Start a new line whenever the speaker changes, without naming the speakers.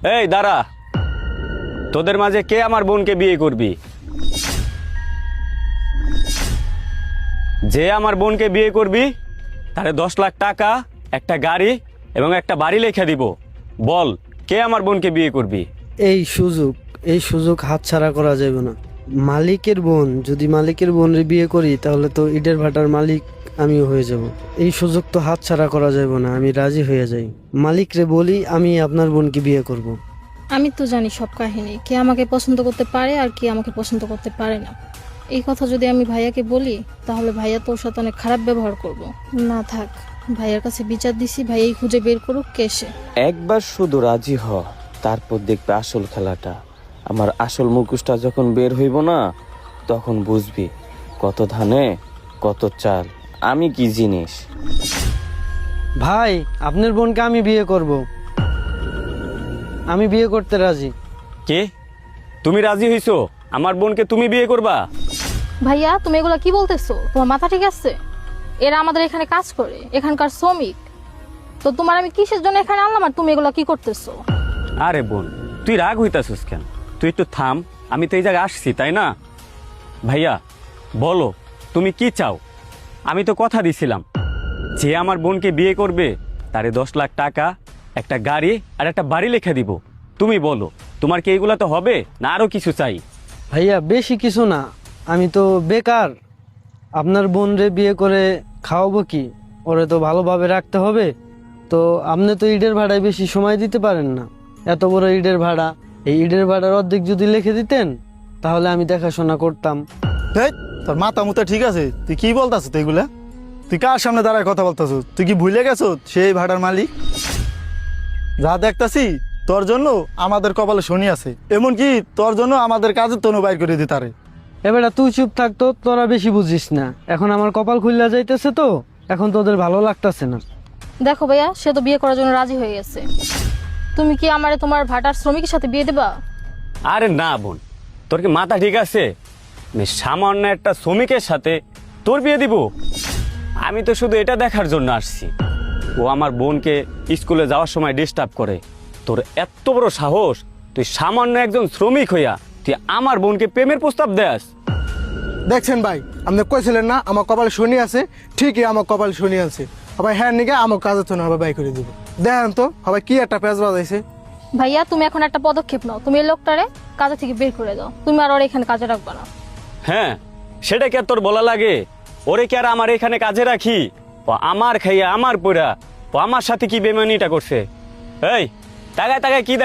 এই দাঁড়া, তোদের মাঝে কে আমার বোনকে বিয়ে করবি? যে আমার বোনকে বিয়ে করবি তারে 10 লাখ টাকা, একটা গাড়ি এবং একটা বাড়ি লিখে দিব। বল, কে আমার বোনকে বিয়ে করবি?
এই সুযোগ হাতছাড়া করা যাবে না। মালিকের বোন, যদি মালিকের বোনের বিয়ে করি তাহলে তো ইটের ভাটার মালিক আমিও হয়ে যাব। এই সুযোগ তো হাতছাড়া করা যাবে না, আমি রাজি হয়ে যাই। মালিকরে বলি আমি আপনার বোনকে বিয়ে করব।
আমি তো জানি সব কাহিনী, কে আমাকে পছন্দ করতে পারে আর কে আমাকে পছন্দ করতে পারে না। এই কথা যদি আমি ভাইয়াকে বলি তাহলে ভাইয়া তোর সাথে অনেক খারাপ ব্যবহার করব। না থাক, ভাইয়ার কাছে বিচার দিছি, ভাইয়াই খুঁজে বের করুক কে সে।
একবার শুধু রাজি হ, তারপর দেখবে আসল খেলাটা। আমার আসল মুখোশটা যখন বের হইব না, তখন বুঝবি কত ধানে কত চাল, আমি কি জিনিস।
ভাই, আপনার বোনকে আমি বিয়ে করব। আমি বিয়ে করতে রাজি।
কে? তুমি রাজি হইছো আমার বোনকে তুমি বিয়ে করবা?
ভাইয়া তুমি এগুলো কি বলতেছো? তোমার মাথা ঠিক আছে? এরা আমাদের এখানে কাজ করে, এখানকার শ্রমিক। তো তোমার আমি কিসের জন্য এখানে আনলাম আর তুমি এগুলো কি করতেছো?
আরে বোন, তুই রাগ হইতাছিস কেন? তুই একটু থাম, আমি তো এই জায়গায় আসছি, তাই না? ভাইয়া বলো, তুমি কি চাও? আমি তো কথা দিছিলাম, যে আমার বোনকে বিয়ে করবে তারে 10 লাখ টাকা, একটা গাড়ি আর একটা বাড়ি লিখে দিব। তুমি বলো, তোমার কি এইগুলা তো হবে না আরো কিছু চাই?
ভাইয়া বেশি কিছু না, আমি তো বেকার। আপনার বোনরে বিয়ে করে খাওয়াবো কি? ওরে তো ভালোভাবে রাখতে হবে। তো আপনি তো ইটের ভাড়ায় বেশি সময় দিতে পারেন না। এত বড় ইটের ভাড়া, এই ইটের ভাড়ার অর্ধেক যদি লিখে দিতেন তাহলে আমি দেখাশোনা করতাম।
এই, তোর মাথা মুথা ঠিক আছে? তুই কি বলতাছ তুই এগুলা? তুই কার সামনে দাঁড়ায় কথা বলতাছ? তুই কি ভুলে গেছ সেই ভাড়ার মালিক? যা দেখতাছি তোর জন্য আমাদের কপালে শনি আছে, এমনকি তোর জন্য আমাদের কাজের তনু বাইর করে দিতারে।
এবারে তুই চুপ থাকতো, তোরা বেশি বুঝিস না। এখন আমার কপাল খুললা যাইতেছে, তো এখন তোদের ভালো লাগতেছে না।
দেখো ভাইয়া, সে তো বিয়ে করার জন্য রাজি হয়ে গেছে। তুমি কি আমারে তোমার ভাটার শ্রমিকের সাথে বিয়ে দেবা?
আরে না বোন, তোর কি মাথা ঠিক আছে? আমি সামান্য একটা শ্রমিকের সাথে তোর বিয়ে দিব? আমি তো শুধু এটা দেখার জন্য আসছি, ও আমার বোনকে স্কুলে যাওয়ার সময় ডিস্টার্ব করে। তোর এত বড় সাহস, তুই সামান্য একজন শ্রমিক হইয়া তুই আমার বোনকে প্রেমের প্রস্তাব দেস?
দেখছেন ভাই, আপনি কইছিলেন না আমার কপালে শনি আছে? ঠিকই আমার কপালে শনি আছে। সবাই হ্যাঁ নিকে আমার কাজের জন্য হবে বাই করে দিব। দেখেন তো সবাই কি একটা পেঁচ বাজাইছে।
ভাইয়া তুমি এখন একটা পদক্ষেপ নাও, তুমি এই লোকটারে কাজে থেকে বের করে দাও। তুমি আর ওর এখানে কাজে রাখবা না।
হ্যাঁ, সেটা কি আর তোর বলা লাগে? ওরে কি আর আমার এখানে কাজে রাখি? ও আমার খাইয়া আমার পুরা, ও আমার সাথে কি বেমানিটা করছে? এই তাকায় তাকায় কি দেখ